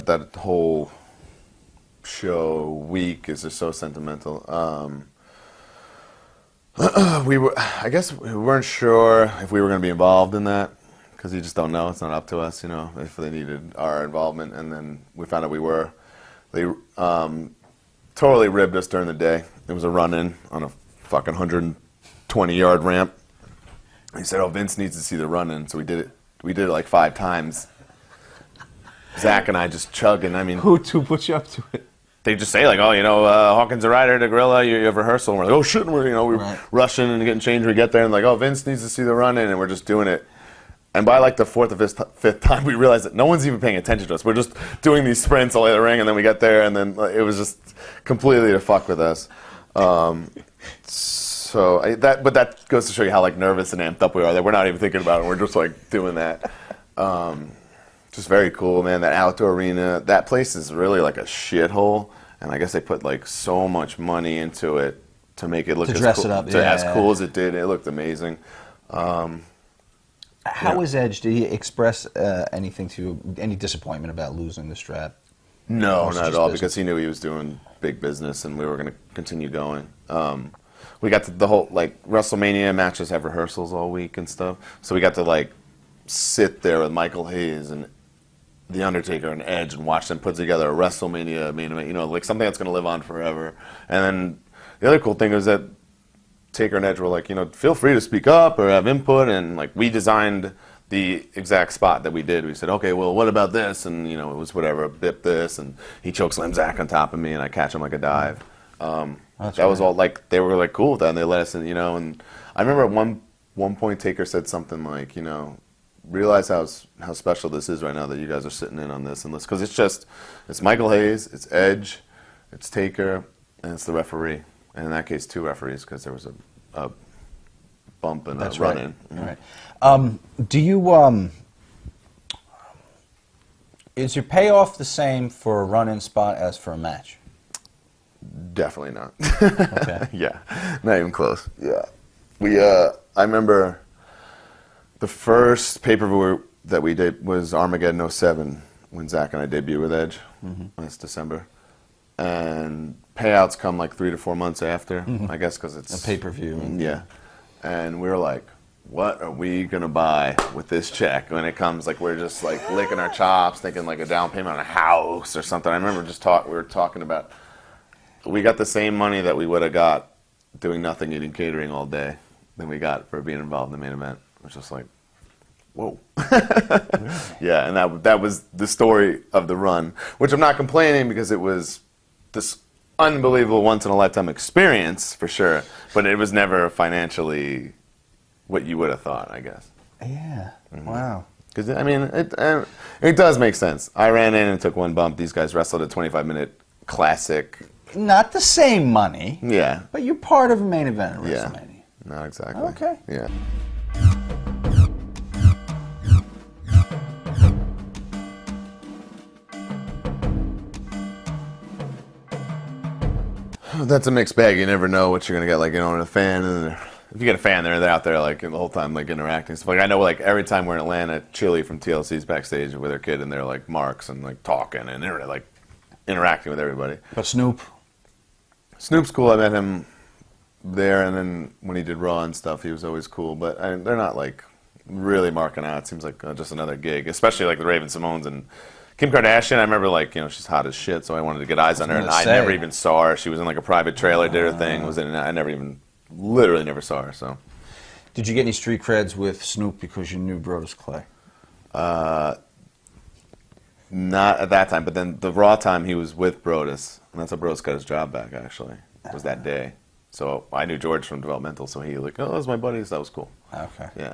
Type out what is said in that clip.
that whole show week is just so sentimental. I guess we weren't sure if we were going to be involved in that, because you just don't know. It's not up to us, if they needed our involvement. And then we found out we were. They totally ribbed us during the day. It was a run-in on a fucking 120-yard ramp. He said, "Oh, Vince needs to see the run-in," so we did it. We did it like 5 times. Zach and I just chugging. I mean, who put you up to it? They just say like, "Oh, Hawkins a rider to Gorilla. You have rehearsal." And we're like, "Oh shit!" And we're Right. rushing and getting changed. We get there and like, "Oh, Vince needs to see the run-in," and we're just doing it. And by like the 4th or 5th time, we realized that no one's even paying attention to us. We're just doing these sprints all the way to the ring, and then we get there, and then it was just completely to fuck with us. But that goes to show you how like nervous and amped up we are. That we're not even thinking about it. We're just like doing that. Just very cool, man. That outdoor arena, that place is really like a shithole, and I guess they put like so much money into it to make it look to dress it up, as cool as it did. It looked amazing. How was Edge? Did he express anything to you, any disappointment about losing the strap? No, not at all, because he knew he was doing big business, and we were going to continue going. We got to the whole like WrestleMania matches have rehearsals all week and stuff, so we got to like sit there with Michael Hayes and The Undertaker and Edge and watch them put together a WrestleMania main event, like something that's going to live on forever. And then the other cool thing was that Taker and Edge were like, feel free to speak up or have input, and like we designed the exact spot that we did. We said, okay, well, what about this? And it was whatever, bip this, and he chokeslammed Zach on top of me, and I catch him like a dive. That was all like they were like cool with that, and they let us in, And I remember at one point Taker said something like, realize how special this is right now that you guys are sitting in on this and this, because it's Michael Hayes, it's Edge, it's Taker, and it's the referee. And in that case, 2 referees, because there was a bump and a run-in. Right. Right. Do you is your payoff the same for a run-in spot as for a match? Definitely not. Okay. Yeah, not even close. Yeah, I remember the first pay-per-view that we did was Armageddon '07 when Zach and I debuted with Edge. Last December, and payouts come like 3 to 4 months after, I guess, because it's a pay-per-view. Yeah, and we were like, what are we gonna buy with this check when it comes? Like we're just like licking our chops, thinking like a down payment on a house or something. I remember we were talking about. We got the same money that we would have got doing nothing, eating catering all day, than we got for being involved in the main event. It was just like, whoa. Yeah, and that was the story of the run, which I'm not complaining because it was this unbelievable once-in-a-lifetime experience, for sure, but it was never financially what you would have thought, I guess. Yeah, wow. Because, I mean, it does make sense. I ran in and took one bump. These guys wrestled a 25-minute classic. Not the same money. Yeah. But you're part of a main event at WrestleMania. Yeah. No, exactly. Okay. Yeah. That's a mixed bag. You never know what you're gonna get. Like, in a fan, and if you get a fan, they're out there like the whole time, like interacting. So, like, I know, like every time we're in Atlanta, Chili from TLC's backstage with her kid, and they're like marks and like talking and they're like interacting with everybody. But Snoop's cool. I met him there, and then when he did Raw and stuff, he was always cool. But they're not like really marking out. It seems like just another gig, especially like the Raven Simones and Kim Kardashian. I remember like she's hot as shit, so I wanted to get eyes on her, and I never even saw her. She was in like a private trailer, did her thing, was in it. I literally never saw her. So, did you get any street creds with Snoop because you knew Brodus Clay? Not at that time, but then the Raw time he was with Brodus, and that's how Brodus got his job back. Actually, was that day. So I knew George from Developmental, so he like, oh, those are my buddies. That was cool. Okay. Yeah.